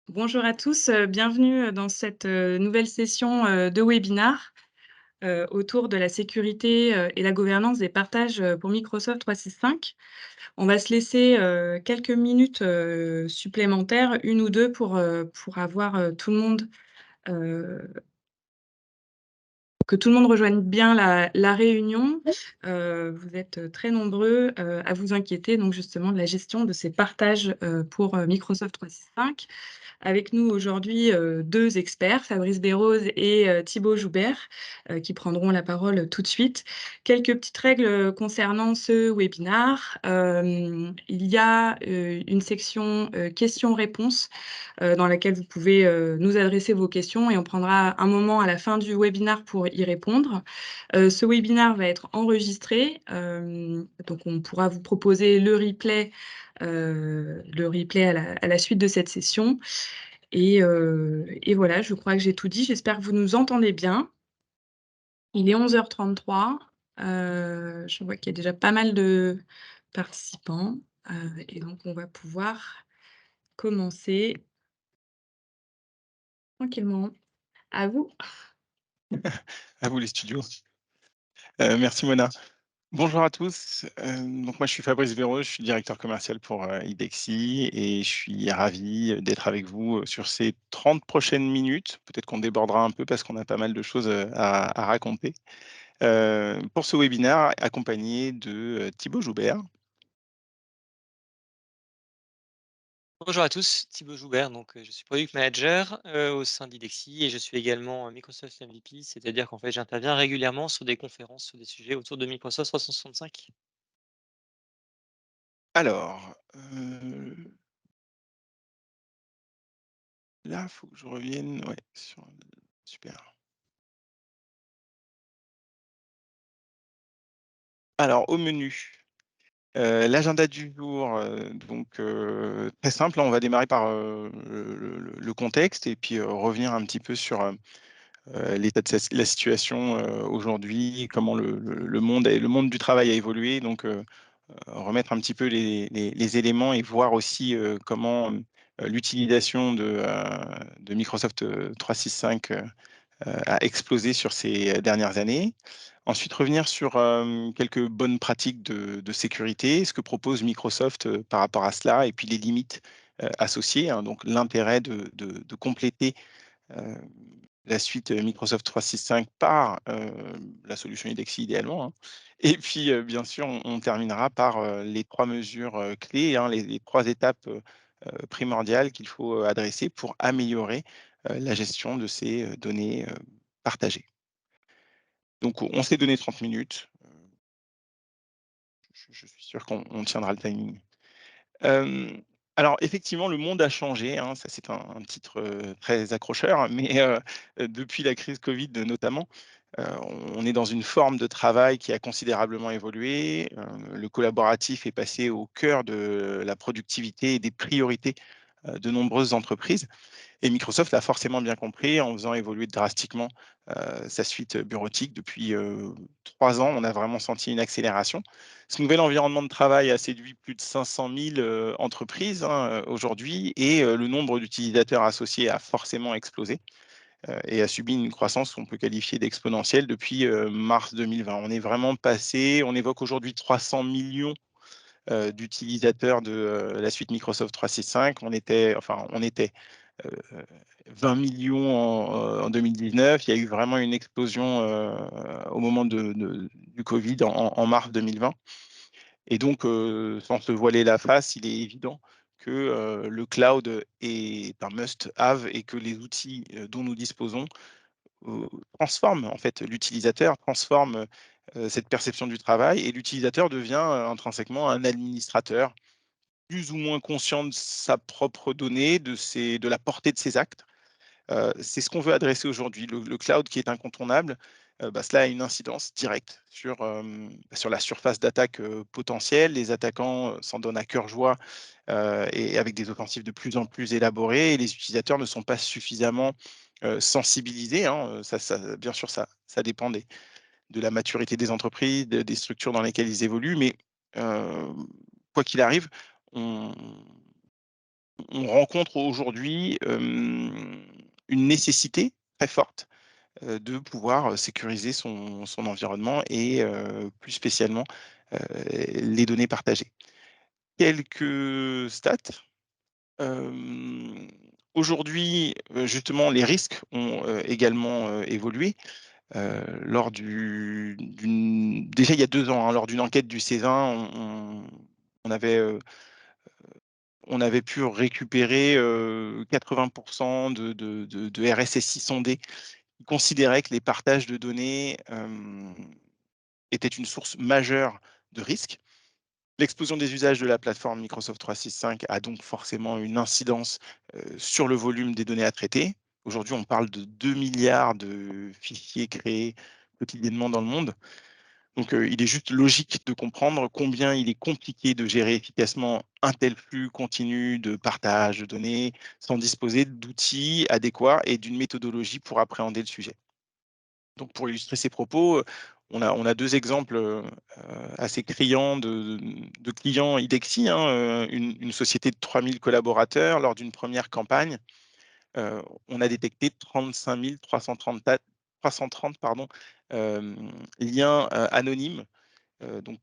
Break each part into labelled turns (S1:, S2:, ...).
S1: Bonjour à tous, bienvenue, dans cette, nouvelle session, de webinar, autour de la sécurité, et la gouvernance des partages, pour Microsoft 365. On va se laisser, quelques minutes, supplémentaires, 1 ou 2 pour avoir, tout le monde, heu, que tout le monde rejoigne bien la réunion. Vous êtes, très nombreux, à vous inquiéter donc justement de la gestion de ces partages, pour, Microsoft 365. Avec nous aujourd'hui, 2 experts, Fabrice Desroses et Thibaut Joubert, qui prendront la parole tout de suite. Quelques petites règles, concernant ce webinar. Il y a, une section, questions-réponses, dans laquelle vous pouvez, nous adresser vos questions et on prendra un moment à la fin du webinar pour y répondre. Ce webinar va être enregistré, donc on pourra vous proposer le replay à la suite de cette session et voilà, je crois que j'ai tout dit. J'espère que vous nous entendez bien. Il est 11h33. Je vois qu'il y a déjà pas mal de participants, et donc on va pouvoir commencer tranquillement. À vous.
S2: À vous les studios. Merci Mona. Bonjour à tous. Donc moi je suis Fabrice Véreux, je suis directeur commercial pour, IDEXI et je suis ravi, d'être avec vous, sur ces 30 prochaines minutes. Peut-être qu'on débordera un peu parce qu'on a pas mal de choses, à raconter. Pour ce webinaire accompagné de, Thibaut Joubert.
S3: Bonjour à tous, Thibaut Joubert, je suis product manager, au sein d'IDEXI et je suis également, Microsoft MVP, c'est-à-dire qu'en fait, j'interviens régulièrement sur des conférences, sur des sujets autour de Microsoft 365.
S2: Alors, là, il faut que je revienne, ouais, sur super. Alors au menu. L'agenda du jour, très simple, hein, on va démarrer par, le contexte et puis, revenir un petit peu sur, l'état de la situation, aujourd'hui, comment le monde du travail a évolué remettre un petit peu les éléments et voir aussi, comment, l'utilisation de Microsoft, 365, a explosé sur ces dernières années. Ensuite, revenir sur, quelques bonnes pratiques de sécurité, ce que propose Microsoft, par rapport à cela et puis les limites, associées, hein. Donc l'intérêt de compléter, heu, la suite, Microsoft 365 par, la solution IDEXI idéalement, hein. Et puis, bien sûr, on terminera par, les 3 mesures, clés, hein, les 3 étapes, primordiales qu'il faut, adresser pour améliorer, la gestion de ces, données, partagées. Donc on s'est donné 30 minutes, je suis sûr qu'on tiendra le timing. Hem, alors effectivement, le monde a changé, hein, ça c'est un titre, très accrocheur, mais depuis la crise Covid notamment, on est dans une forme de travail qui a considérablement évolué. Le collaboratif est passé au cœur de la productivité et des priorités, de nombreuses entreprises. Et Microsoft l'a forcément bien compris en faisant évoluer drastiquement, sa suite, bureautique. Depuis, 3 ans, on a vraiment senti une accélération. Ce nouvel environnement de travail a séduit plus de 500 000, entreprises, hein, aujourd'hui et le nombre d'utilisateurs associés a forcément explosé, et a subi une croissance qu'on peut qualifier d'exponentielle depuis, mars 2020. On évoque aujourd'hui 300 millions d'utilisateurs de, la suite Microsoft 365. On était 20 millions en 2019. Il y a eu vraiment une explosion, au moment du covid en mars 2020 et sans se voiler la face, il est évident que, le cloud est un must have et que les outils, dont nous disposons, transforment en fait l'utilisateur, transforment, cette perception du travail et l'utilisateur devient, intrinsèquement un administrateur plus ou moins conscient de sa propre donnée, de la portée de ses actes. C'est ce qu'on veut adresser aujourd'hui. Le cloud qui est incontournable, cela a une incidence directe sur la surface d'attaque, potentielle. Les attaquants, s'en donnent à cœur joie, et avec des offensives de plus en plus élaborées et les utilisateurs ne sont pas suffisamment, sensibilisés, hein, ça bien sûr ça dépend de la maturité des entreprises, des structures dans lesquelles ils évoluent, mais, heu, quoi qu'il arrive, on on rencontre aujourd'hui, une nécessité très forte, de pouvoir, sécuriser son environnement et plus spécialement, heu, les données partagées. Quelques stats. Hem, Aujourd'hui, justement, les risques ont, également, évolué. Lors d'une déjà il y a 2 ans, hein, lors d'une enquête du César, on avait, on avait pu récupérer, 80 de RSSI sondés qui considéraient que les partages de données, étaient une source majeure de risques. L'explosion des usages de la plateforme Microsoft 365 a donc forcément une incidence, sur le volume des données à traiter. Aujourd'hui, on parle de 2 milliards de fichiers créés quotidiennement dans le monde. Donc, il est juste logique de comprendre combien il est compliqué de gérer efficacement un tel flux continu de partage de données sans disposer d'outils adéquats et d'une méthodologie pour appréhender le sujet. Donc pour illustrer ces propos, on a 2 exemples, assez criants de clients IDEXI, hein, une société de 3 000 collaborateurs. Lors d'une première campagne, on a détecté 35 330 pardon, liens, anonymes, donc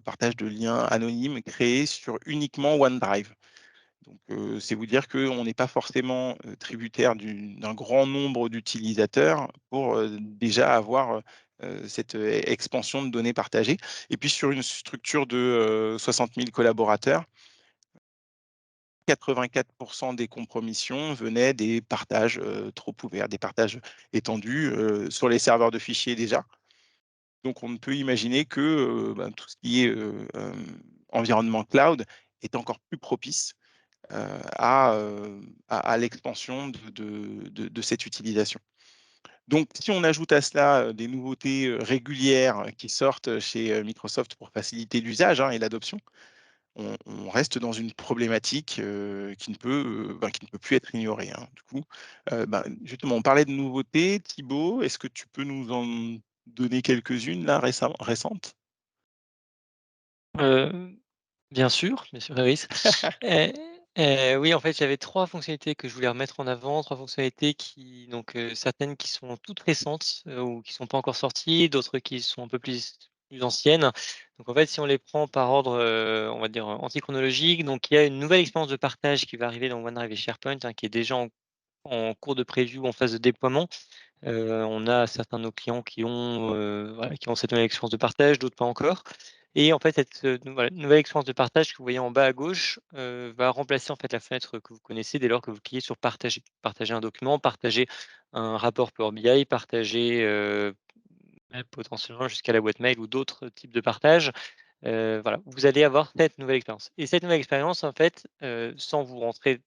S2: partage de liens anonymes créés sur uniquement OneDrive. Donc, c'est vous dire qu'on n'est pas forcément, tributaire d'un grand nombre d'utilisateurs pour, déjà avoir, cette, expansion de données partagées et puis sur une structure de, 60 000 collaborateurs, 84 des compromissions venaient des partages, trop ouverts, des partages étendus, sur les serveurs de fichiers déjà. Donc on ne peut imaginer que, tout ce qui est, environnement cloud est encore plus propice à l'expansion de cette utilisation. Donc si on ajoute à cela, des nouveautés, régulières qui sortent chez, Microsoft pour faciliter l'usage, hein, et l'adoption, on reste dans une problématique, qui ne peut plus être ignorée, hein. Du coup, justement, on parlait de nouveautés. Thibaut, est-ce que tu peux nous en donner quelques-unes là récentes?
S3: Heu, bien sûr, Iris. Heu oui, en fait, j'avais 3 fonctionnalités que je voulais remettre en avant, 3 fonctionnalités qui donc certaines qui sont toutes récentes, ou qui sont pas encore sorties, d'autres qui sont un peu plus anciennes. Donc en fait, si on les prend par ordre, on va dire, anti-chronologique, donc il y a une nouvelle expérience de partage qui va arriver dans OneDrive et SharePoint, hein, qui est déjà en cours de preview, en phase de déploiement. On a certains de nos clients voilà, qui ont cette nouvelle expérience de partage, d'autres pas encore. Et en fait, cette, voilà, nouvelle expérience de partage que vous voyez en bas à gauche, va remplacer en fait la fenêtre que vous connaissez dès lors que vous cliquez sur partager. Partager un document, partager un rapport Power BI, partager, même potentiellement jusqu'à la boîte mail ou d'autres types de partage. Voilà, vous allez avoir cette nouvelle expérience. Et cette nouvelle expérience, en fait, sans vous rentrer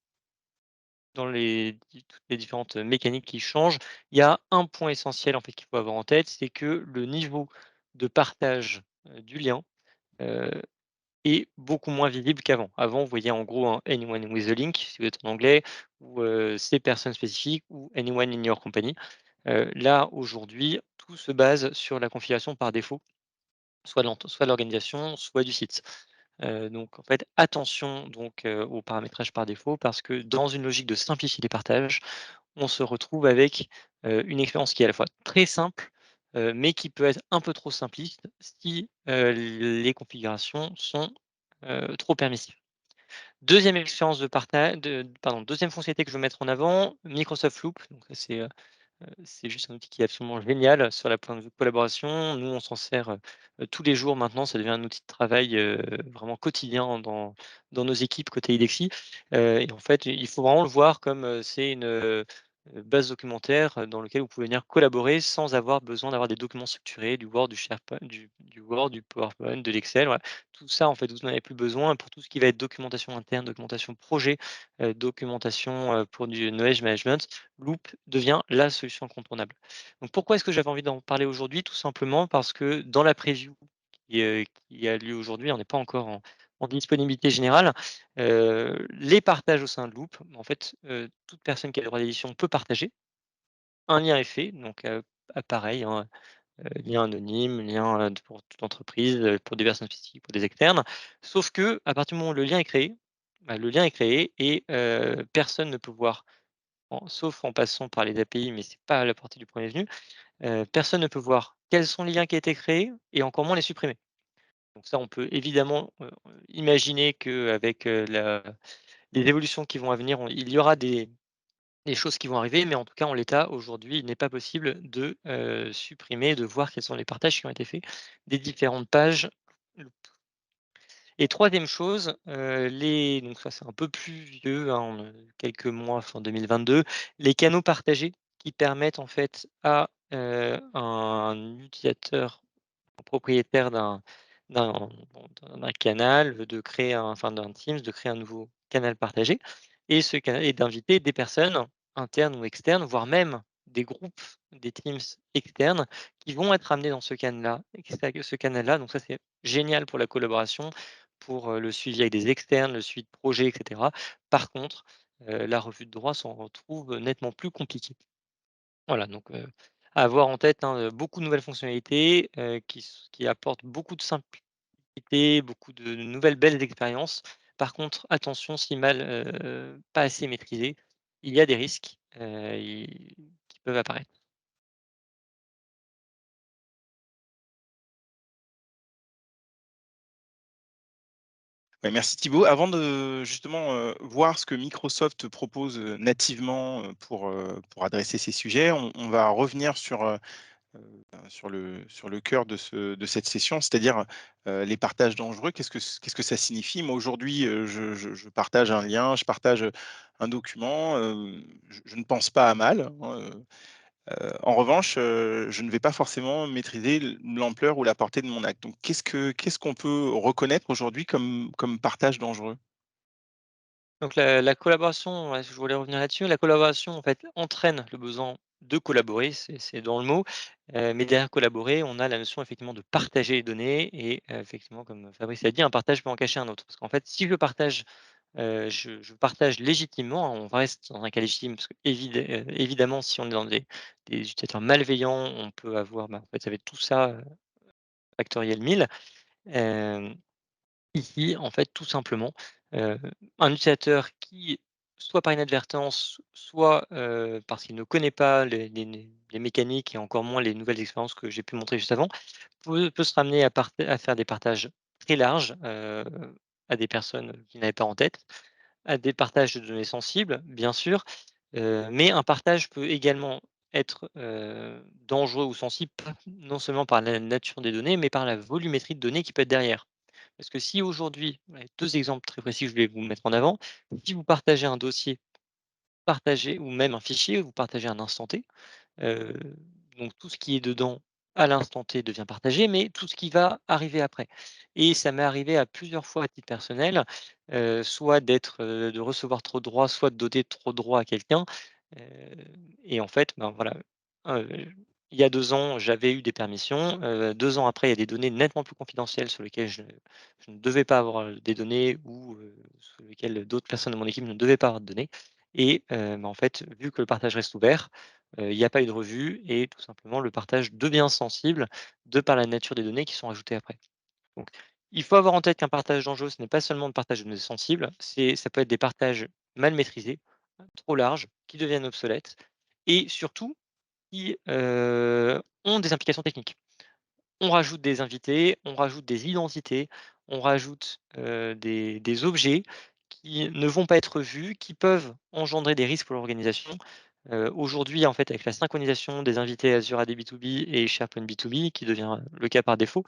S3: dans toutes les différentes mécaniques qui changent, il y a un point essentiel en fait qu'il faut avoir en tête, c'est que le niveau de partage, du lien, heu, est beaucoup moins visible qu'avant. Avant, vous voyez en gros un «anyone with a link» si vous êtes en anglais ou «ces personnes spécifiques» ou «anyone in your company». Là, aujourd'hui, tout se base sur la configuration par défaut, soit de l'organisation, soit du site. Donc en fait, attention donc au paramétrage par défaut parce que dans une logique de simplifier les partages, on se retrouve avec, une expérience qui est à la fois très simple, mais qui peut être un peu trop simpliste si, les configurations sont, trop permissives. Deuxième expérience de partage, pardon, 2e fonctionnalité que je veux mettre en avant, Microsoft Loop. Donc ça c'est juste un outil qui est absolument génial sur la point de vue collaboration. Nous, on s'en sert, tous les jours maintenant. Ça devient un outil de travail, vraiment quotidien dans nos équipes côté IDEXI. Et en fait, il faut vraiment le voir comme, c'est une, base documentaire, dans lequel vous pouvez venir collaborer sans avoir besoin d'avoir des documents structurés, du Word, du SharePoint, du Word, du PowerPoint, de l'Excel, voilà. Tout ça, en fait, vous n'en avez plus besoin pour tout ce qui va être documentation interne, documentation projet, documentation, pour du knowledge management. Loop devient la solution incontournable. Donc pourquoi est-ce que j'avais envie d'en parler aujourd'hui? Tout simplement parce que dans la preview qui a lieu aujourd'hui, on n'est pas encore en disponibilité générale, les partages au sein de Loop, en fait, toute personne qui a le droit d'édition peut partager. Un lien est fait, donc pareil, hein, lien anonyme, lien, pour toute entreprise, pour des personnes spécifiques, pour des externes. Sauf que à partir du moment où le lien est créé, le lien est créé et personne ne peut voir, sauf en passant par les API, mais c'est pas à la portée du premier venu, personne ne peut voir quels sont les liens qui ont été créés et encore moins les supprimer. Donc ça, on peut évidemment, imaginer qu'avec, les évolutions qui vont à venir, il y aura des choses qui vont arriver, mais en tout cas, en l'état, aujourd'hui, il n'est pas possible de, supprimer, de voir quels sont les partages qui ont été faits des différentes pages. Et troisième chose, les donc ça, c'est un peu plus vieux, hein, quelques mois, fin 2022, les canaux partagés qui permettent en fait à, un utilisateur propriétaire d'un d'un canal, de créer d'un Teams, de créer un nouveau canal partagé et ce canal et d'inviter des personnes internes ou externes, voire même des groupes, des Teams externes qui vont être amenés dans ce canal-là. Donc ça, c'est génial pour la collaboration, pour, le suivi avec des externes, le suivi de projet et cetera. Par contre, la revue de droit s'en retrouve nettement plus compliquée. Voilà, donc à avoir en tête, hein, beaucoup de nouvelles fonctionnalités, qui apportent beaucoup de simplicité, beaucoup de nouvelles belles expériences. Par contre, attention, si mal, pas assez maîtrisé, il y a des risques, qui peuvent apparaître.
S2: Ouais, merci Thibaut. Avant de justement, voir ce que Microsoft propose, nativement, pour adresser ces sujets, on va revenir sur le cœur de cette session, c'est-à-dire, les partages dangereux. Qu'est-ce que ça signifie? Moi, aujourd'hui, je partage un lien, je partage, un document, je ne pense pas à mal, hein, en revanche, je ne vais pas forcément maîtriser l'ampleur ou la portée de mon acte. Donc qu'est-ce qu'on peut reconnaître aujourd'hui comme partage dangereux?
S3: Donc la collaboration, ouais, je voulais revenir là-dessus. La collaboration, en fait, entraîne le besoin de collaborer, c'est dans le mot, mais derrière collaborer, on a la notion effectivement de partager les données et effectivement, comme Fabrice l'a dit, un partage peut en cacher un autre. Parce qu'en fait, si je partage, je partage légitimement, hein, on reste dans un cas légitime parce que évidemment, si on est dans des utilisateurs malveillants, on peut avoir, en fait, ça va être tout ça, factoriel 1000. Hem Ici, en fait, tout simplement, heu, un utilisateur qui, soit par inadvertance, soit, parce qu'il ne connaît pas les mécaniques et encore moins les nouvelles expériences que j'ai pu montrer juste avant, peut se ramener à faire des partages très larges, à des personnes qu'il n'avait pas en tête, à des partages de données sensibles, bien sûr, mais un partage peut également être, dangereux ou sensible, pas non seulement par la nature des données, mais par la volumétrie de données qui peut être derrière. Parce que si aujourd'hui, ouais, 2 exemples très précis que je vais vous mettre en avant, si vous partagez un dossier partagé ou même un fichier, vous partagez un instant T, heu, donc tout ce qui est dedans à l'instant T devient partagé, mais tout ce qui va arriver après et ça m'est arrivé à plusieurs fois à titre personnel, soit de recevoir trop de droits, soit de donner trop de droits à quelqu'un, heu et en fait, voilà, heu, il y a 2 ans, j'avais eu des permissions, 2 ans après, il y a des données nettement plus confidentielles sur lesquelles je ne devais pas avoir, des données ou sur lesquelles d'autres personnes de mon équipe ne devaient pas avoir de données et en fait, vu que le partage reste ouvert, il n'y a pas eu de revue et tout simplement le partage devient sensible de par la nature des données qui sont ajoutées après. Donc il faut avoir en tête qu'un partage dangereux, ce n'est pas seulement le partage de données sensibles, ça peut être des partages mal maîtrisés, trop larges, qui deviennent obsolètes et surtout qui, ont des implications techniques. On rajoute des invités, on rajoute des identités, on rajoute, des objets qui ne vont pas être vus, qui peuvent engendrer des risques pour l'organisation. Aujourd'hui, en fait, avec la synchronisation des invités Azure AD B2B et SharePoint B2B, qui devient le cas par défaut,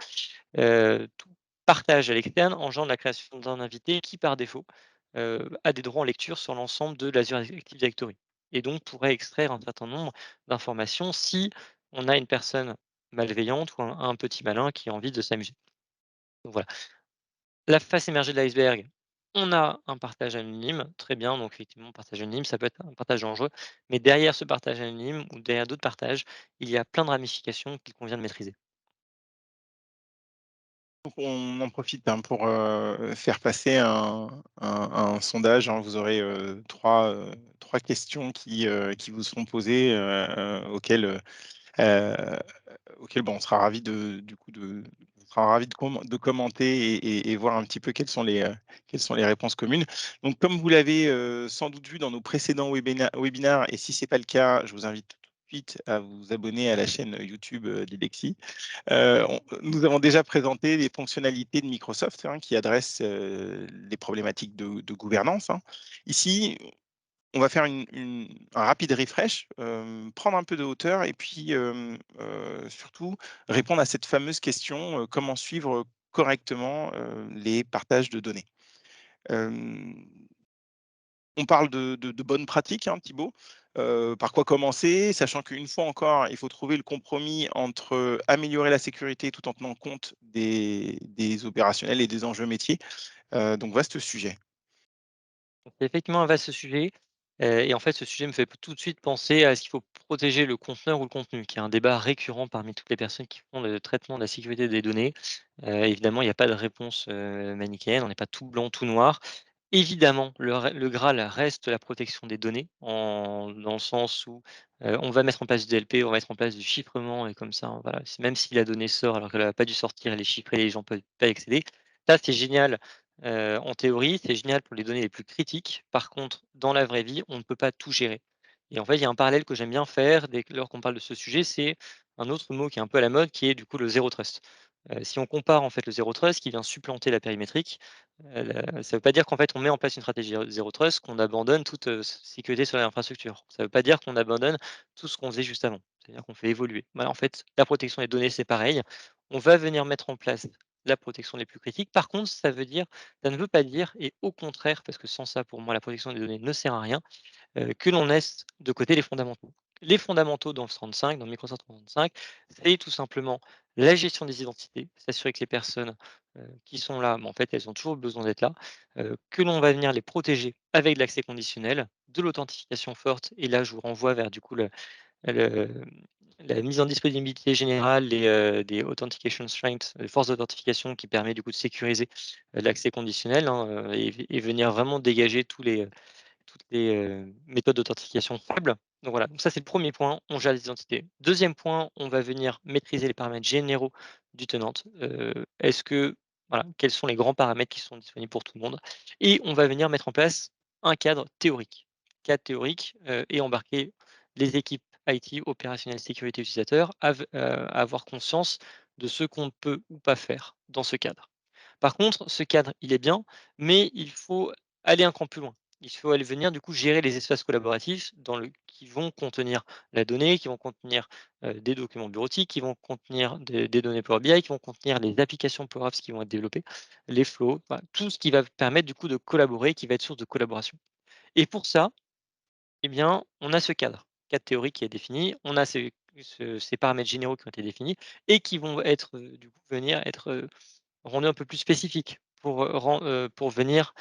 S3: tout partage à l'externe engendre la création d'un invité qui, par défaut, a des droits en lecture sur l'ensemble de l'Azure Active Directory et donc pourrait extraire un certain nombre d'informations si on a une personne malveillante ou un petit malin qui a envie de s'amuser. Donc voilà. La face émergée de l'iceberg, on a un partage anonyme, très bien, donc effectivement, partage anonyme, ça peut être un partage dangereux, mais derrière ce partage anonyme ou derrière d'autres partages, il y a plein de ramifications qu'il convient de maîtriser.
S2: Donc on en profite, hein, pour, faire passer un sondage, hein. Vous aurez, 3 questions qui vous seront posées, auxquelles, bon, on sera ravis de du coup, de sera ravi de commenter et voir un petit peu quelles sont les réponses communes. Donc comme vous l'avez, sans doute vu dans nos précédents webinaires et si c'est pas le cas, je vous invite tout de suite à vous abonner à la chaîne YouTube, d'Idexi. Nous avons déjà présenté les fonctionnalités de Microsoft, hein, qui adressent, les problématiques de gouvernance, hein. Ici, on va faire un rapide refresh, prendre un peu de hauteur et puis, surtout répondre à cette fameuse question, comment suivre correctement, les partages de données? Hem, on parle de bonnes pratiques, hein, Thibaut. Par quoi commencer? Sachant qu'une fois encore, il faut trouver le compromis entre améliorer la sécurité tout en tenant compte des opérationnels et des enjeux métiers. Donc vaste sujet.
S3: Donc c'est effectivement un vaste sujet, et en fait, ce sujet me fait tout de suite penser à ce qu'il faut protéger le conteneur ou le contenu, qui est un débat récurrent parmi toutes les personnes qui font le traitement de la sécurité des données. Évidemment, il n'y a pas de réponse, manichéenne, on n'est pas tout blanc, tout noir. Évidemment, le Graal reste la protection des données, dans le sens où, on va mettre en place du DLP, on va mettre en place du chiffrement et comme ça, voilà, même si la donnée sort alors qu'elle n'a pas dû sortir, elle est chiffrée, les gens peuvent pas y accéder. Ça, c'est génial, en théorie, c'est génial pour les données les plus critiques. Par contre, dans la vraie vie, on ne peut pas tout gérer et en fait, il y a un parallèle que j'aime bien faire lors qu'on parle de ce sujet, c'est un autre mot qui est un peu à la mode, qui est du coup le zéro trust. Si on compare en fait le zéro trust qui vient supplanter la périmétrique, ça ne veut pas dire qu'en fait on met en place une stratégie zéro trust, qu'on abandonne toute, sécurité sur l'infrastructure. Ça ne veut pas dire qu'on abandonne tout ce qu'on faisait juste avant. C'est-à-dire qu'on fait évoluer. Bah, en fait, la protection des données, c'est pareil. On va venir mettre en place la protection des plus critiques. Par contre, ça ne veut pas dire et au contraire, parce que sans ça, pour moi, la protection des données ne sert à rien, que l'on laisse de côté les fondamentaux. Les fondamentaux dans le 35, dans Microsoft 365, c'est tout simplement la gestion des identités, s'assurer que les personnes, qui sont là, en fait, elles ont toujours besoin d'être là, que l'on va venir les protéger avec de l'accès conditionnel, de l'authentification forte et là, je vous renvoie vers du coup le la mise en disponibilité générale des authentication strengths, les forces d'authentification qui permet du coup de sécuriser, l'accès conditionnel, hein, et venir vraiment dégager toutes les, méthodes d'authentification faibles. Donc voilà, donc ça c'est le premier point, on gère les identités. Deuxième point, on va venir maîtriser les paramètres généraux du tenant. Est-ce que voilà, quels sont les grands paramètres qui sont disponibles pour tout le monde? Et on va venir mettre en place un cadre théorique. Cadre théorique, et embarquer les équipes IT, opérationnelles, sécurité utilisateur, à avoir conscience de ce qu'on peut ou pas faire dans ce cadre. Par contre, ce cadre, il est bien, mais il faut aller un cran plus loin. Il faut aller venir du coup gérer les espaces collaboratifs qui vont contenir la donnée, qui vont contenir des documents bureautiques, qui vont contenir des données Power BI, qui vont contenir les applications Power Apps qui vont être développées, les flows, voilà, tout ce qui va permettre du coup de collaborer, qui va être source de collaboration. Et pour ça, eh bien, on a ce cadre théorique qui est défini, on a ces paramètres généraux qui ont été définis et qui vont être du coup venir être rendus un peu plus spécifiques pour venir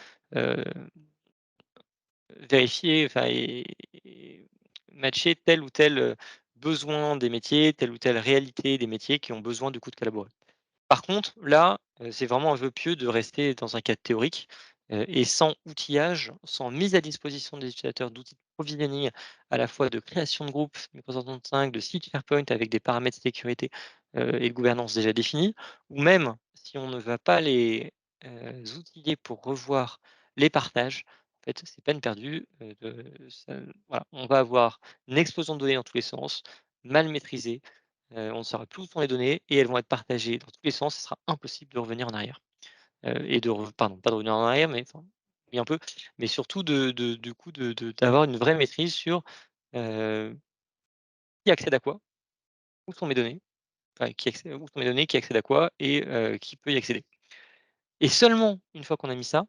S3: vérifier, enfin et matcher tel ou tel, besoin des métiers, telle ou telle réalité des métiers qui ont besoin du coup de collaborer. Par contre, là, c'est vraiment un vœu pieux de rester dans un cadre théorique, et sans outillage, sans mise à disposition des utilisateurs d'outils de provisioning, à la fois de création de groupe Microsoft 365, de site SharePoint avec des paramètres de sécurité, et de gouvernance déjà définis, ou même si on ne va pas les, outiller pour revoir les partages, en fait, c'est peine perdue, voilà, on va avoir une explosion de données dans tous les sens, mal maîtrisée. On ne saura plus où sont les données et elles vont être partagées dans tous les sens. Ce sera impossible de revenir en arrière, et pardon, pas de revenir en arrière, mais enfin, oui un peu, mais surtout du coup d'avoir une vraie maîtrise sur, heu, qui accède à quoi, où sont mes données, enfin où sont mes données, qui accède à quoi et qui peut y accéder. Et seulement une fois qu'on a mis ça,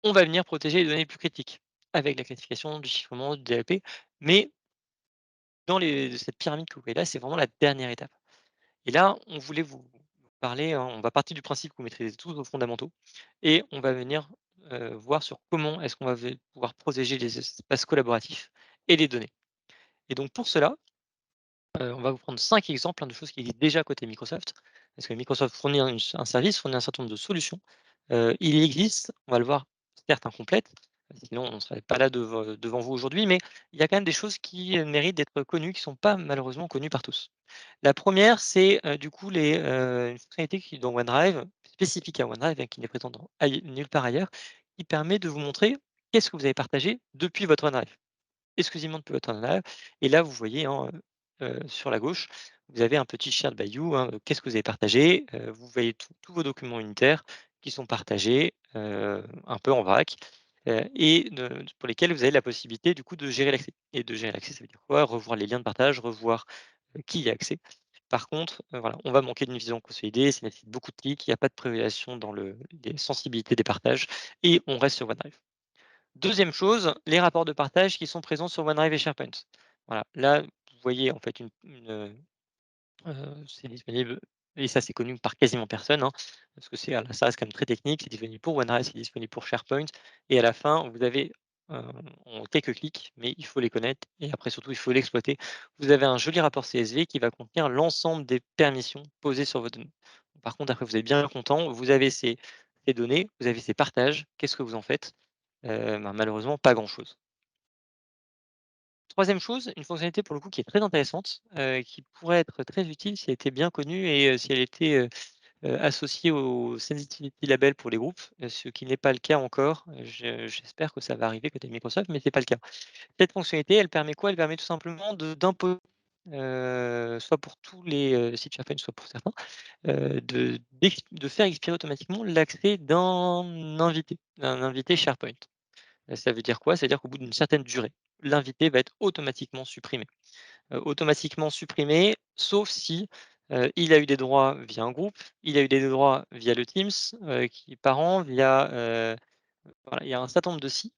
S3: on va venir protéger les données les plus critiques avec la classification, du chiffrement, du DLP, mais cette pyramide que vous voyez là, c'est vraiment la dernière étape. Et là, on voulait vous parler, hein, on va partir du principe que vous maîtrisez tous vos fondamentaux et on va venir, voir sur comment est-ce qu'on va pouvoir protéger les espaces collaboratifs et les données. Et donc pour cela, on va vous prendre 5 exemples, hein, de choses qui existent déjà côté Microsoft. Parce que Microsoft fournit un service, fournit un certain nombre de solutions. Il existe, on va le voir, certes incomplètes, sinon on ne serait pas là devant vous aujourd'hui, mais il y a quand même des choses qui, méritent d'être connues, qui ne sont pas malheureusement connues par tous. La première, c'est, du coup une fonctionnalité qui est dans OneDrive, spécifique à OneDrive, hein, qui n'est présente nulle part ailleurs, qui permet de vous montrer qu'est-ce que vous avez partagé depuis votre OneDrive. Exclusivement depuis votre OneDrive et là, vous voyez, hein, sur la gauche, vous avez un petit shared by you, hein, qu'est-ce que vous avez partagé, vous voyez tous vos documents unitaires qui sont partagés, un peu en vrac, et pour lesquels vous avez la possibilité du coup de gérer l'accès et de gérer l'accès, ça veut dire quoi? Revoir les liens de partage, revoir, qui y a accès. Par contre, voilà, on va manquer d'une vision consolidée, ça nécessite beaucoup de clics, il y a pas de priorisation dans les sensibilités des partages et on reste sur OneDrive. Deuxième chose, les rapports de partage qui sont présents sur OneDrive et SharePoint. Voilà, là, vous voyez en fait c'est disponible et ça c'est connu par quasiment personne, hein, parce que ça reste quand même très technique. C'est disponible pour OneDrive, c'est disponible pour SharePoint et à la fin, vous avez, heu, en quelques clics, mais il faut les connaître et après surtout il faut l'exploiter. Vous avez un joli rapport CSV qui va contenir l'ensemble des permissions posées sur vos données. Par contre, après vous êtes bien content, vous avez ces données, vous avez ces partages, qu'est-ce que vous en faites? Malheureusement pas grand-chose. Troisième chose, une fonctionnalité pour le coup qui est très intéressante, qui pourrait être très utile si elle était bien connue et si elle était, associée au Sensitivity Label pour les groupes, ce qui n'est pas le cas encore. J'espère que ça va arriver côté Microsoft, mais c'est pas le cas. Cette fonctionnalité, elle permet quoi? Elle permet tout simplement d'imposer, soit pour tous les, sites SharePoint, soit pour certains, de faire expirer automatiquement l'accès d'un invité SharePoint. Ça veut dire quoi? Ça veut dire qu'au bout d'une certaine durée, l'invité va être automatiquement supprimé. Automatiquement supprimé, sauf si, il a eu des droits via un groupe, il a eu des droits via le Teams, qui par an, via, voilà, il y a un certain nombre de si.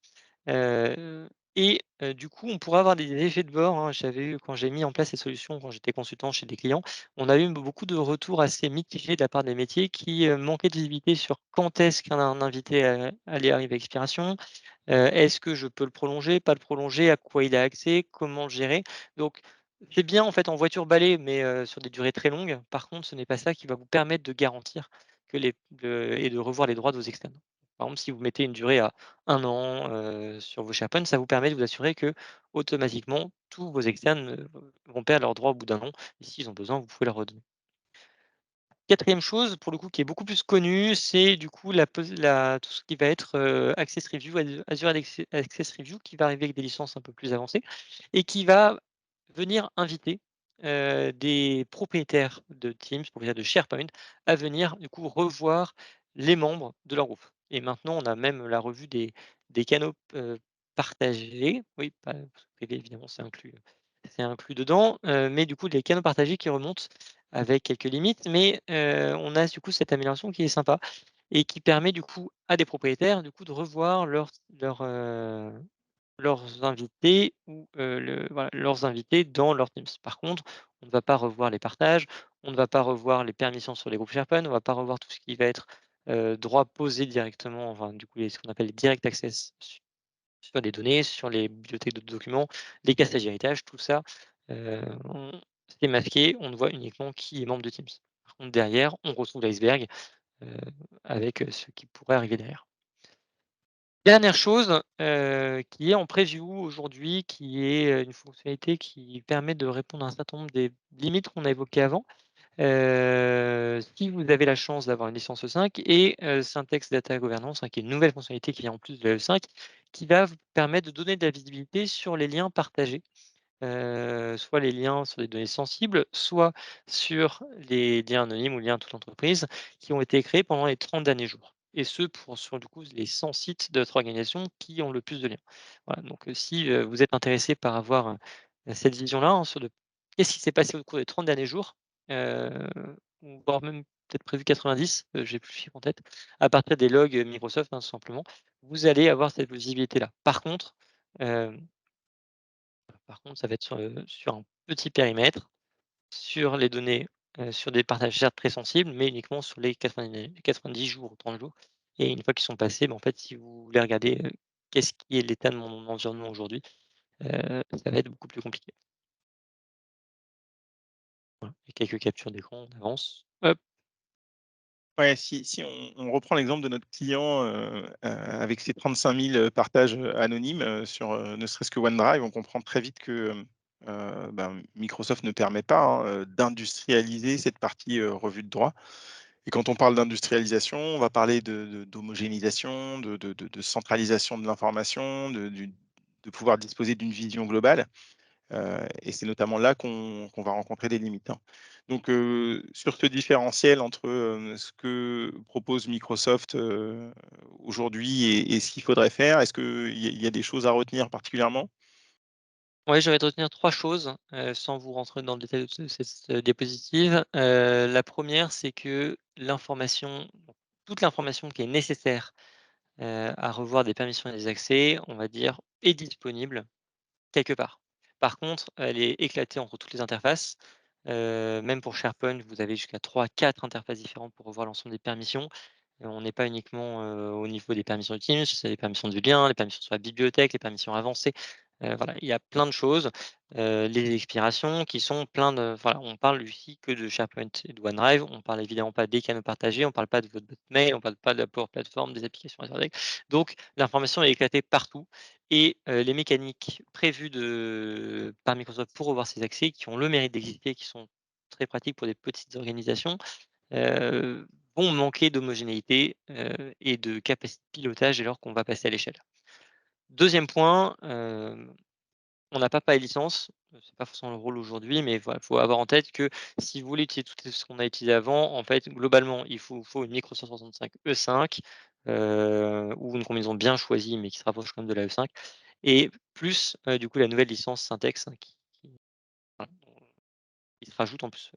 S3: Du coup, on pourrait avoir des effets de bord, hein. J'avais eu quand j'ai mis en place ces solutions, quand j'étais consultant chez des clients, on a eu beaucoup de retours assez mitigés de la part des métiers qui, manquaient de visibilité sur quand est-ce qu'un invité, allait arriver à expiration. Est-ce que je peux le prolonger, pas le prolonger? À quoi il a accès? Comment le gérer? Donc c'est bien en fait en voiture balai, mais sur des durées très longues. Par contre, ce n'est pas ça qui va vous permettre de garantir que et de revoir les droits de vos externes. Par exemple, si vous mettez une durée à 1 an, sur vos SharePoint, ça vous permet de vous assurer que automatiquement tous vos externes, vont perdre leurs droits au bout d'1 an et s'ils ont besoin, vous pouvez leur redonner. Quatrième chose, pour le coup, qui est beaucoup plus connue, c'est du coup tout ce qui va être, Access Review, Azure Access Review qui va arriver avec des licences un peu plus avancées et qui va venir inviter, des propriétaires de Teams, propriétaires de SharePoint, à venir du coup revoir les membres de leur groupe. Et maintenant, on a même la revue des canaux, partagés. Oui, pas privé évidemment, c'est inclus dedans, mais du coup, les canaux partagés qui remontent avec quelques limites, mais on a du coup cette amélioration qui est sympa et qui permet du coup à des propriétaires du coup de revoir leurs invités ou voilà, leurs invités dans leur Teams. Par contre, on ne va pas revoir les partages, on ne va pas revoir les permissions sur les groupes SharePoint, on ne va pas revoir tout ce qui va être, droit posé directement, enfin du coup ce qu'on appelle les direct access sur les données, sur les bibliothèques de documents, les cachettages d'héritage, tout ça, on c'est masqué, on ne voit uniquement qui est membre de Teams. Par contre derrière, on retrouve l'iceberg, heu, avec, ce qui pourrait arriver derrière. Dernière chose, qui est en preview aujourd'hui, qui est, une fonctionnalité qui permet de répondre à un certain nombre des limites qu'on a évoquées avant. Si vous avez la chance d'avoir une licence E5 et Syntex Data Governance, hein, qui est une nouvelle fonctionnalité qui vient en plus de la E5, qui va vous permettre de donner de la visibilité sur les liens partagés. Soit les liens sur des données sensibles, soit sur les liens anonymes ou liens à toute entreprise qui ont été créés pendant les 30 derniers jours. Et ce, pour sur du coup les 100 sites de votre organisation qui ont le plus de liens. Voilà, donc si, vous êtes intéressé par avoir, cette vision-là, hein, sur qu'est-ce qui s'est passé au cours des 30 derniers jours, heu, ou voire même peut-être prévu 90, j'ai plus le chiffre en tête, à partir des logs, Microsoft, hein, tout simplement, vous allez avoir cette visibilité-là. Par contre, ça va être sur un petit périmètre, sur les données, sur des partages certes très sensibles, mais uniquement sur les 90 jours ou 30 jours et une fois qu'ils sont passés, en fait, si vous voulez regarder, qu'est-ce qui est l'état de mon environnement aujourd'hui, ça va être beaucoup plus compliqué. Voilà et quelques captures d'écran, on avance. Hop,
S2: Ouais, si on reprend l'exemple de notre client, avec ses 35 000 partages, anonymes, sur, ne serait-ce que OneDrive, on comprend très vite que, Microsoft ne permet pas, hein, d'industrialiser cette partie, revue de droit. Et quand on parle d'industrialisation, on va parler d'homogénéisation, de centralisation de l'information, de pouvoir disposer d'une vision globale. Et c'est notamment là qu'on va rencontrer des limites, hein. Donc, sur ce différentiel entre, ce que propose Microsoft, aujourd'hui et ce qu'il faudrait faire, est-ce qu'il y a des choses à retenir particulièrement?
S3: Ouais, j'aurais de retenir 3 choses, sans vous rentrer dans le détail de cette diapositive. La première, c'est que toute l'information qui est nécessaire, à revoir des permissions et des accès, on va dire, est disponible quelque part. Par contre, elle est éclatée entre toutes les interfaces. Même pour SharePoint, vous avez jusqu'à 3-4 interfaces différentes pour revoir l'ensemble des permissions. On n'est pas uniquement, au niveau des permissions de Teams, c'est les permissions du lien, les permissions sur la bibliothèque, les permissions avancées. Voilà, il y a plein de choses. Les expirations qui sont plein de voilà, on parle ici que de SharePoint et de OneDrive. On parle évidemment pas des canaux partagés, on parle pas de votre boîte mail, on parle pas de la Power Platform, des applications Azure. Donc l'information est éclatée partout et les mécaniques prévues par Microsoft pour revoir ces accès, qui ont le mérite d'exister, qui sont très pratiques pour des petites organisations, heu, vont manquer d'homogénéité, et de capacité de pilotage dès lors qu'on va passer à l'échelle. Deuxième point, on n'a pas et licence, c'est pas forcément le rôle aujourd'hui, mais voilà, faut avoir en tête que si vous voulez utiliser tout ce qu'on a utilisé avant, en fait, globalement, il faut une Microsoft 365 E5, ou une combinaison bien choisie, mais qui se rapproche quand même de la E5 et plus, du coup, la nouvelle licence Syntex, hein, qui voilà, qui se rajoute en plus,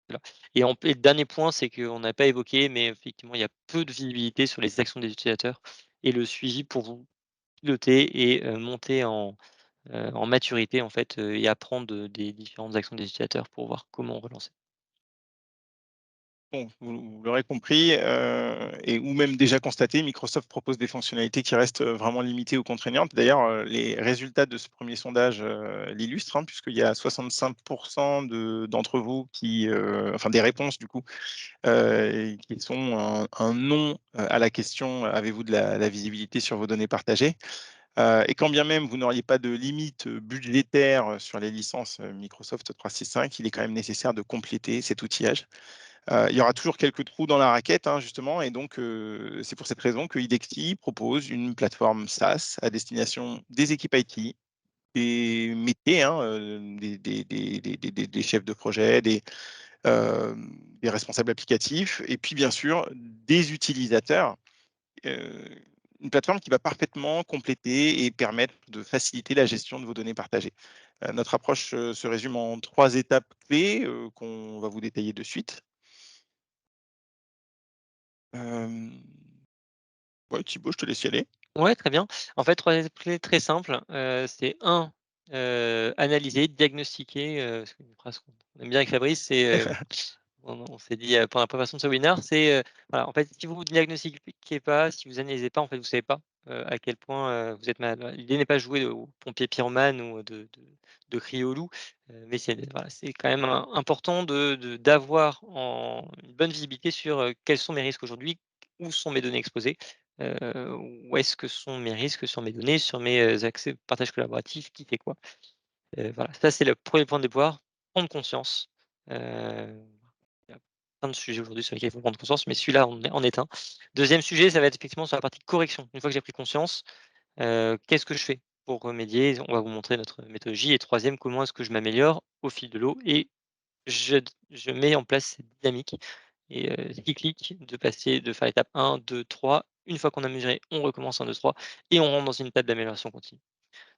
S3: voilà et le dernier point, c'est qu'on n'a pas évoqué, mais effectivement, il y a peu de visibilité sur les actions des utilisateurs et le suivi pour vous piloter et monter en maturité en fait, et apprendre des différentes actions des utilisateurs pour voir comment relancer.
S2: Bon, vous l'aurez compris, et ou même déjà constaté, Microsoft propose des fonctionnalités qui restent, vraiment limitées ou contraignantes. D'ailleurs, les résultats de ce premier sondage, l'illustrent, hein, puisqu'il y a 65 d'entre vous qui, enfin des réponses du coup, qui sont un non, à la question: «Avez-vous de la visibilité sur vos données partagées?» Et quand bien même vous n'auriez pas de limite, budgétaire, sur les licences, Microsoft 365, il est quand même nécessaire de compléter cet outillage. Il y aura toujours quelques trous dans la raquette, hein, justement, et donc c'est pour cette raison que IDEXI propose une plateforme SaaS à destination des équipes IT, des métiers, hein, des chefs de projet, des responsables applicatifs et puis bien sûr des utilisateurs. Heu, une plateforme qui va parfaitement compléter et permettre de faciliter la gestion de vos données partagées. Notre approche, se résume en 3 étapes clés, qu'on va vous détailler de suite. Hem, ouais, Thibaut, je te laisse y aller.
S3: Ouais, très bien. En fait, 3 clés très simples, c'est 1, analyser, diagnostiquer, c'est une phrase qu'on aime bien avec Fabrice, c'est, on s'est dit, pendant la préparation de ce webinaire, c'est, voilà, en fait, si vous diagnostiquez pas, si vous analysez pas, en fait, vous savez pas, à quel point, vous êtes malade. Voilà, l'idée n'est pas de jouer au pompier pyromane ou de crier au loup, mais c'est voilà, c'est quand même important d'avoir une bonne visibilité sur, quels sont mes risques aujourd'hui, où sont mes données exposées, où est-ce que sont mes risques sur mes données, sur mes, accès partage collaboratif, qui fait quoi. Voilà, ça c'est le premier point de départ, prendre conscience, heu il y a plein de sujets aujourd'hui sur lesquels il faut prendre conscience, mais celui-là en est un. 2e sujet, ça va être effectivement sur la partie correction. Une fois que j'ai pris conscience, qu'est-ce que je fais pour remédier? On va vous montrer notre méthodologie et 3e, comment est-ce que je m'améliore au fil de l'eau et je je mets en place cette dynamique et cyclique de faire étape 1, 2, 3. Une fois qu'on a mesuré, on recommence 1, 2, 3 et on rentre dans une étape d'amélioration continue.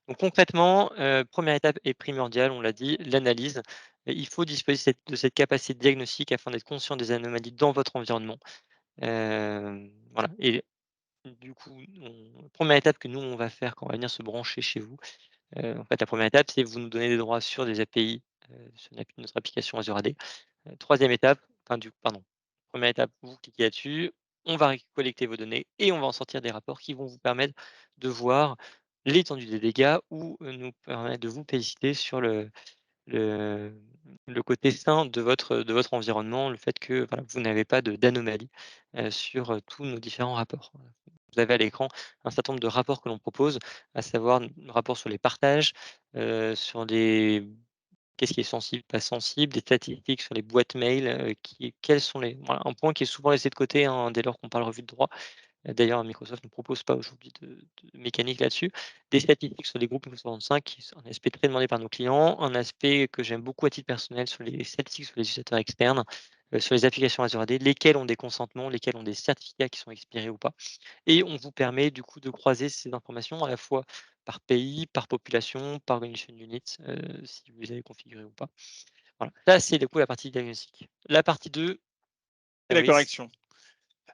S3: Donc concrètement, 1re étape est primordiale, on l'a dit, l'analyse. Il faut disposer de cette capacité de diagnostic afin d'être conscient des anomalies dans votre environnement. Voilà et du coup, 1re étape que nous, on va faire quand on va venir se brancher chez vous, en fait, la première étape, c'est vous nous donnez des droits sur des API, sur notre application Azure AD. 3e étape, enfin du pardon, 1re étape, vous cliquez là-dessus, on va collecter vos données et on va en sortir des rapports qui vont vous permettre de voir l'étendue des dégâts ou, nous permettre de vous féliciter sur le le côté sain de votre environnement, le fait que, voilà, vous n'avez pas d'anomalie, sur, tous nos différents rapports. Vous avez à l'écran un certain nombre de rapports que l'on propose, à savoir rapports sur les partages, sur les qu'est-ce qui est sensible, pas sensible, des statistiques sur les boîtes mail, quels sont les voilà, un point qui est souvent laissé de côté, hein, dès lors qu'on parle revue de droit. D'ailleurs, Microsoft ne propose pas aujourd'hui de mécanique là-dessus. Des statistiques sur les groupes Microsoft 365, qui sont un aspect très demandé par nos clients. Un aspect que j'aime beaucoup à titre personnel sur les statistiques sur les utilisateurs externes, sur les applications Azure AD, lesquelles ont des consentements, lesquelles ont des certificats qui sont expirés ou pas. Et on vous permet du coup de croiser ces informations à la fois par pays, par population, par organization unit, si vous les avez configurés ou pas. Voilà. Ça, c'est du coup la partie diagnostic. La partie 2,
S2: Et la
S3: service.
S2: correction.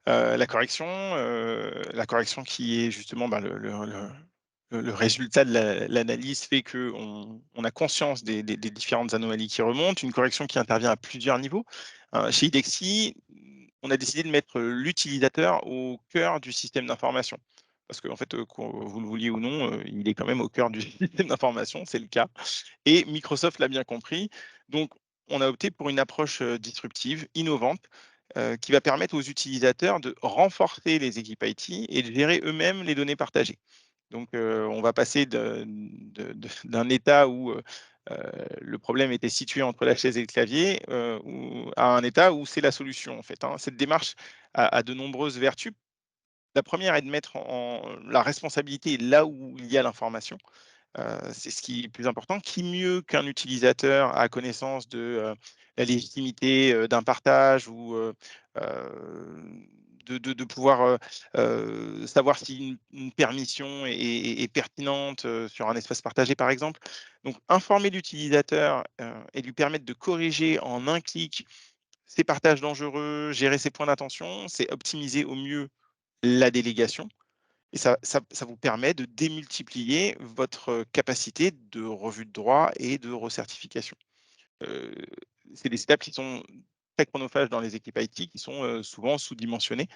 S2: La correction qui est justement, bah, le résultat de l'analyse fait qu'on on a conscience des différentes anomalies qui remontent, une correction qui intervient à plusieurs niveaux. Chez IDEXI, on a décidé de mettre l'utilisateur au cœur du système d'information. Parce qu'en fait, que vous le vouliez ou non, il est quand même au cœur du système d'information, c'est le cas. Et Microsoft l'a bien compris. Donc, on a opté pour une approche disruptive, innovante, qui va permettre aux utilisateurs de renforcer les équipes IT et de gérer eux-mêmes les données partagées. Donc, on va passer d'un état où le problème était situé entre la chaise et le clavier, à un état où c'est la solution, en fait, hein. Cette démarche a de nombreuses vertus. La première est de mettre la responsabilité là où il y a l'information. C'est ce qui est le plus important. Qui mieux qu'un utilisateur a connaissance de, la légitimité, d'un partage ou, de pouvoir, savoir si une permission est pertinente, sur un espace partagé, par exemple. Donc informer l'utilisateur, et lui permettre de corriger en un clic ses partages dangereux, gérer ses points d'attention, c'est optimiser au mieux la délégation. Et ça vous permet de démultiplier votre capacité de revue de droit et de recertification. Heu, c'est des étapes qui sont très chronophages dans les équipes IT, qui sont, souvent sous-dimensionnées.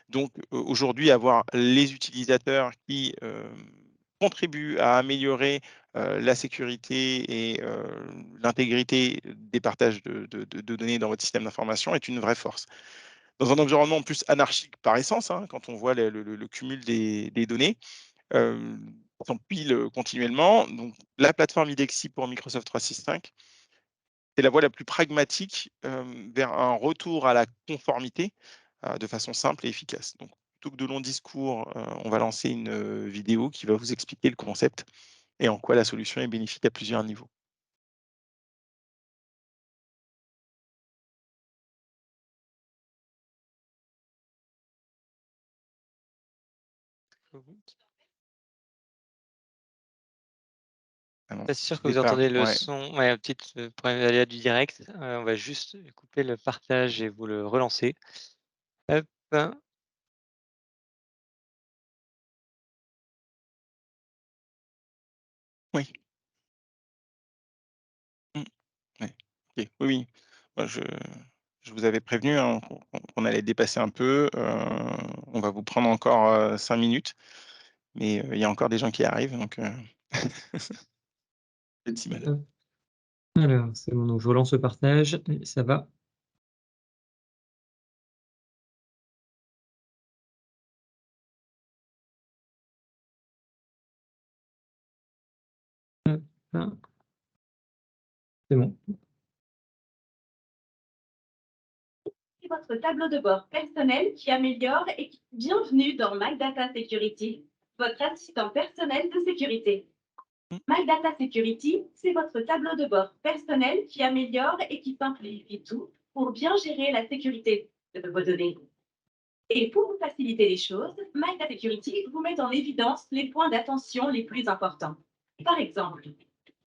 S2: Donc, aujourd'hui, avoir les utilisateurs qui, contribuent à améliorer, la sécurité et l'intégrité des partages de données dans votre système d'information est une vraie force. Dans un environnement en plus anarchique par essence, hein, quand on voit le cumul des données, s'empile, continuellement. Donc la plateforme IDEXI pour Microsoft 365, c'est la voie la plus pragmatique, vers un retour à la conformité, de façon simple et efficace. Donc plutôt que de longs discours, on va lancer une, vidéo qui va vous expliquer le concept et en quoi la solution est bénéfique à plusieurs niveaux. Ah non,
S3: Pas sûr que
S2: j'ai
S3: vous
S2: pas
S3: entendez le
S2: ouais,
S3: son. Ouais, un petit, problème d'aléa du direct. On va juste couper le partage et vous le relancer. Hop.
S2: oui, mmh, ouais, OK, oui, oui. Moi je vous avais prévenu, hein, qu'on allait dépasser un peu, on va vous prendre encore, 5 minutes, mais il y a encore des gens qui arrivent donc petit mal.
S3: Hop. Alors, c'est bon, donc je relance le partage et ça va. Hop, là, c'est bon.
S4: Votre tableau de bord personnel qui améliore et bienvenue dans My Data Security, votre assistant personnel de sécurité.
S2: Mmh,
S4: My Data Security, c'est votre tableau de bord personnel qui améliore et qui simplifie tout pour bien gérer la sécurité de vos données. Et pour vous faciliter les choses, My Data Security vous met en évidence les points d'attention les plus importants. Par exemple,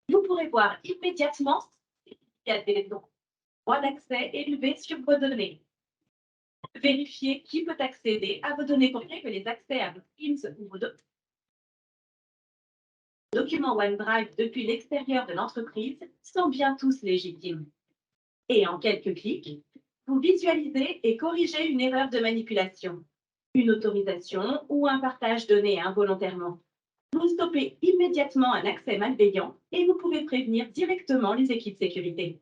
S4: vous pourrez voir immédiatement s'il y a des droits d'accès élevés sur vos données. Vérifier qui peut accéder à vos données concrètes, que les accès à vos Teams ou vos documents OneDrive depuis l'extérieur de l'entreprise sont bien tous légitimes. Et en quelques clics, vous visualisez et corrigez une erreur de manipulation, une autorisation ou un partage donné involontairement. Vous stoppez immédiatement un accès malveillant et vous pouvez prévenir directement les équipes sécurité.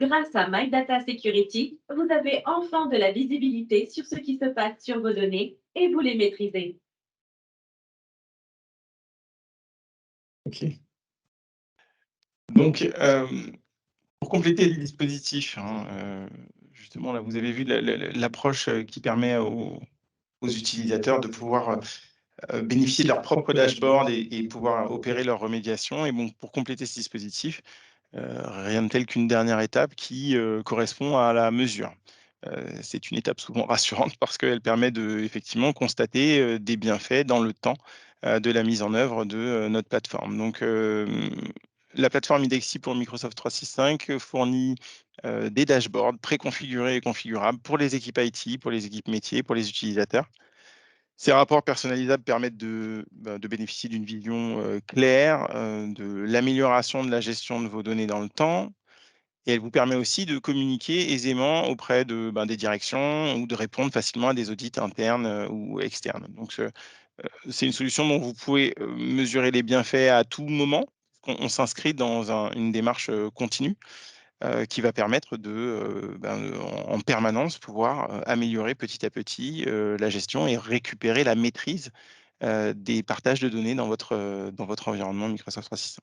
S4: Grâce à My Data Security, vous avez enfin de la visibilité sur ce qui se passe sur vos données et vous les maîtrisez.
S2: OK. Donc, pour compléter le dispositif, hein, justement, là, vous avez vu l'approche, qui permet aux utilisateurs de pouvoir, bénéficier de leur propre dashboard et pouvoir opérer leur remédiation et bon, pour compléter ce dispositif, rien de tel qu'une dernière étape qui, correspond à la mesure. C'est une étape souvent rassurante parce qu'elle permet de effectivement constater, des bienfaits dans le temps, de la mise en œuvre de, notre plateforme. Donc, la plateforme Idexi pour Microsoft 365 fournit, des dashboards préconfigurés et configurables pour les équipes IT, pour les équipes métiers, pour les utilisateurs. Ces rapports personnalisables permettent de bénéficier d'une vision, claire, de l'amélioration de la gestion de vos données dans le temps et elle vous permet aussi de communiquer aisément auprès des directions ou de répondre facilement à des audits internes, ou externes. Donc c'est une solution dont vous pouvez, mesurer les bienfaits à tout moment. On s'inscrit dans une démarche, continue, qui va permettre en permanence pouvoir, améliorer petit à petit, la gestion et récupérer la maîtrise, des partages de données dans votre environnement Microsoft 365.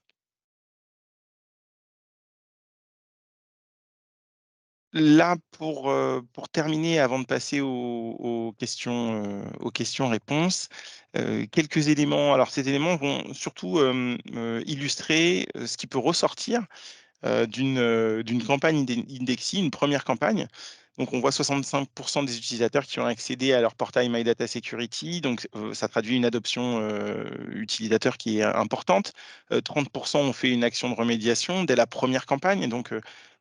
S2: Là, pour terminer, avant de passer aux questions-réponses, quelques éléments. Alors ces éléments vont surtout, illustrer, ce qui peut ressortir d'une campagne Indexi, une première campagne. Donc on voit 65 des utilisateurs qui ont accédé à leur portail My Data Security, donc ça traduit une adoption, utilisateur qui est importante. 30 ont fait une action de remédiation dès la première campagne, donc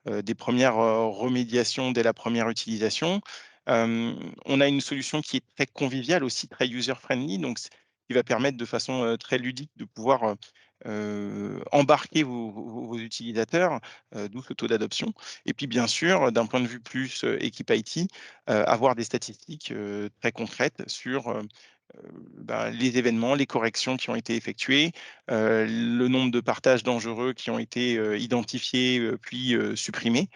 S2: des premières, remédiations dès la première utilisation. On a une solution qui est très conviviale aussi, très user friendly, donc qui va permettre de façon, très ludique de pouvoir, embarquer vos utilisateurs, d'où ce taux d'adoption et puis bien sûr, d'un point de vue plus, équipe IT, avoir des statistiques, très concrètes sur, les événements, les corrections qui ont été effectuées, le nombre de partages dangereux qui ont été, identifiés, puis, supprimés.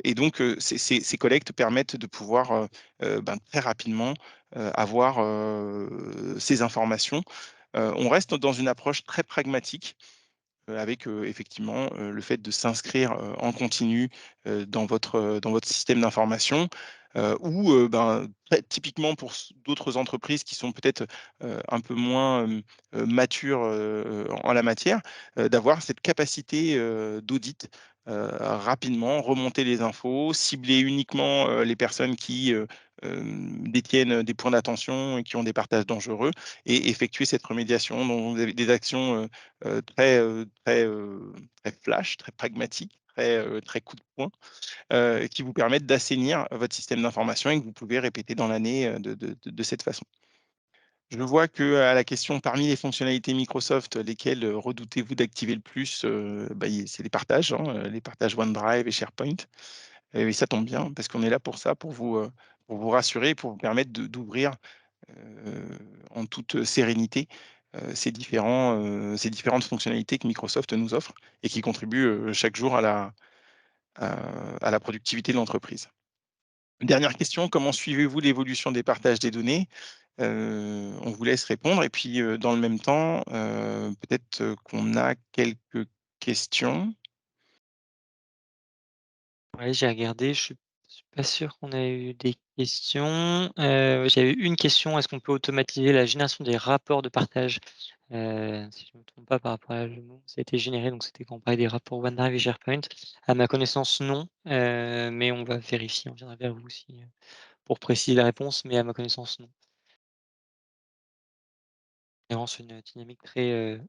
S2: Et donc, ces collectes permettent de pouvoir, très rapidement, avoir, ces informations. On reste dans une approche très pragmatique, avec, effectivement, le fait de s'inscrire, en continu, dans votre système d'information, ou, très typiquement pour d'autres entreprises qui sont peut-être, un peu moins, matures, en la matière, d'avoir cette capacité, d'audit, rapidement, remonter les infos, cibler uniquement, les personnes qui, détiennent des points d'attention et qui ont des partages dangereux et effectuer cette remédiation. Donc vous avez des actions, très flash, très pragmatique, très coup de poing, qui vous permettent d'assainir votre système d'information et que vous pouvez répéter dans l'année, de cette façon. Je vois qu'à la question parmi les fonctionnalités Microsoft, lesquelles, redoutez-vous d'activer le plus? C'est les partages OneDrive et SharePoint et ça tombe bien parce qu'on est là pour vous rassurer, pour vous permettre d'ouvrir en toute sérénité, ces différentes fonctionnalités que Microsoft nous offre et qui contribuent, chaque jour à la productivité de l'entreprise. Dernière question, comment suivez-vous l'évolution des partages des données? On vous laisse répondre et puis, dans le même temps, peut-être, qu'on a quelques questions?
S3: Ouais, j'ai regardé, je suis pas sûr qu'on ait eu des questions. J'avais une question, est-ce qu'on peut automatiser la génération des rapports de partage? Si je ne me trompe pas par rapport à le nom, ça a été généré, donc c'était quand on parlait des rapports OneDrive et SharePoint. À ma connaissance, non, mais on va vérifier, on viendra vers vous si, pour préciser la réponse, mais à ma connaissance, non. C'est vraiment sur une dynamique très, heu,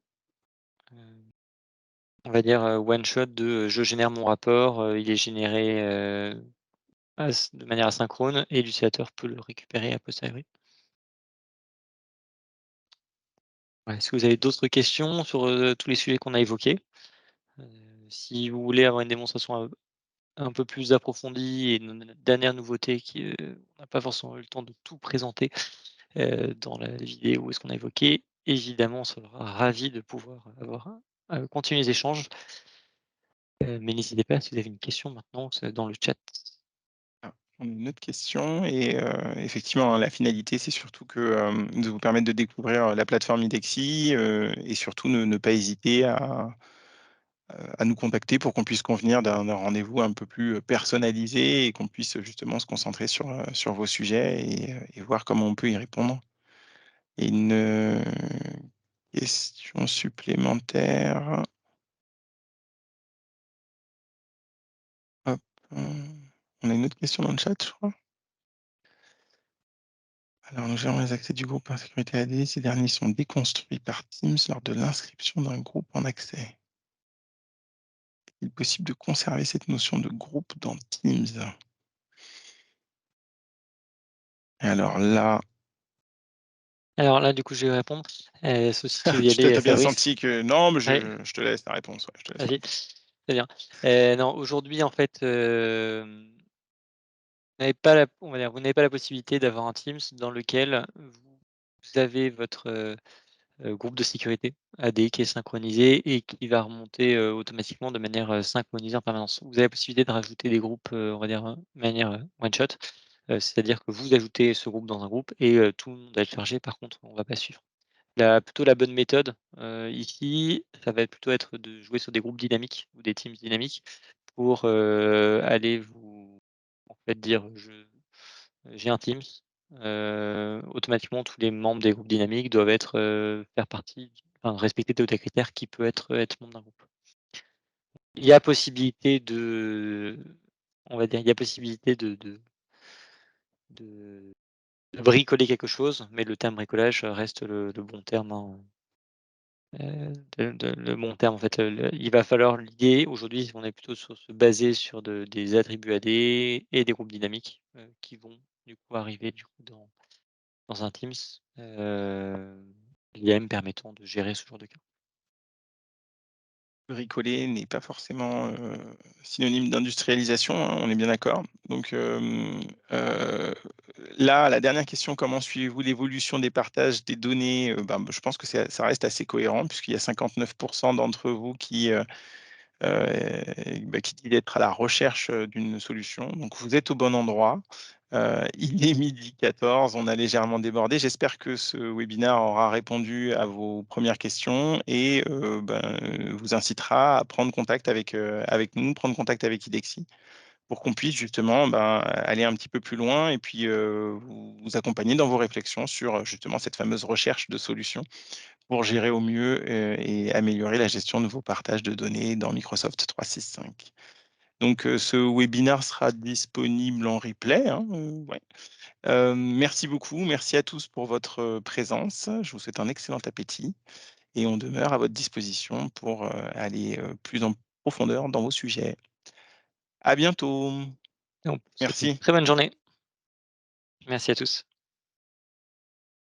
S3: on va dire, one shot de, je génère mon rapport, il est généré, de manière asynchrone et l'utilisateur peut le récupérer a posteriori. Ouais, est-ce que vous avez d'autres questions sur, tous les sujets qu'on a évoqués? Heu, Si vous voulez avoir une démonstration un peu plus approfondie et une dernière nouveauté qui, on n'a pas forcément eu le temps de tout présenter, dans la vidéo et ce qu'on a évoqué, évidemment, on sera ravis de pouvoir avoir continuer les échanges, mais n'hésitez pas si vous avez une question maintenant, c'est dans le chat.
S2: On a une autre question et effectivement, hein, la finalité, c'est surtout que, de vous permettre de découvrir la plateforme IDEXI, et surtout ne pas hésiter à nous contacter pour qu'on puisse convenir d'un rendez-vous un peu plus, personnalisé et qu'on puisse, justement se concentrer sur vos sujets et voir comment on peut y répondre. Et une, question supplémentaire. Hop, on a une autre question dans le chat, je crois. Alors, nous gérons les accès du groupe en sécurité AD. Ces derniers sont déconstruits par Teams lors de l'inscription d'un groupe en accès. Est-il possible de conserver cette notion de groupe dans Teams? Et
S3: Alors là, du coup, je vais répondre. Sauf si tu veux y
S2: tu
S3: aller,
S2: as bien
S3: Fabrice.
S2: senti que non, mais
S3: Ouais.
S2: je te laisse la réponse, ouais, je te laisse
S3: Vas-y.
S2: répondre.
S3: Très bien. Non, aujourd'hui, en fait, on va dire, vous n'avez pas la possibilité d'avoir un Teams dans lequel vous avez votre, groupe de sécurité AD qui est synchronisé et qui va remonter, automatiquement de manière, synchronisée en permanence. Vous avez la possibilité de rajouter des groupes, on va dire, de manière, one shot, c'est-à-dire que vous ajoutez ce groupe dans un groupe et tout le monde va être chargé. Par contre, on ne va pas suivre. La bonne méthode, ici, ça va plutôt être de jouer sur des groupes dynamiques ou des teams dynamiques pour, aller vous en fait dire: J'ai un Teams». Automatiquement tous les membres des groupes dynamiques doivent être, faire partie enfin respecter tel ou tel critère qui peut être membre d'un groupe. Il y a possibilité de on va dire, il y a possibilité de bricoler quelque chose, mais le terme bricolage reste le bon terme, hein. Le bon terme, en fait, il va falloir l'idée aujourd'hui, on est plutôt sur se baser sur des attributs AD et des groupes dynamiques, qui vont du coup arriver du coup dans un Teams, IAM permettant de gérer ce genre de cas.
S2: Bricoler n'est pas forcément, synonyme d'industrialisation, hein, on est bien d'accord. Donc, là, la dernière question, comment suivez-vous l'évolution des partages des données? Ben, je pense que ça reste assez cohérent puisqu'il y a 59 d'entre vous qui dit d'être à la recherche, d'une solution. Donc vous êtes au bon endroit. Il est 12h14, on a légèrement débordé. J'espère que ce webinaire aura répondu à vos premières questions et vous incitera à prendre contact avec nous, prendre contact avec IDEXI pour qu'on puisse justement, aller un petit peu plus loin et puis, vous accompagner dans vos réflexions sur, justement cette fameuse recherche de solutions pour gérer au mieux, et améliorer la gestion de vos partages de données dans Microsoft 365. Donc, ce webinaire sera disponible en replay, hein, ouais. Merci beaucoup, merci à tous pour votre, présence. Je vous souhaite un excellent appétit et on demeure à votre disposition pour, aller, plus en profondeur dans vos sujets. À bientôt.
S3: Et on vous souhaite une
S2: Merci.
S3: très bonne journée. Merci à tous.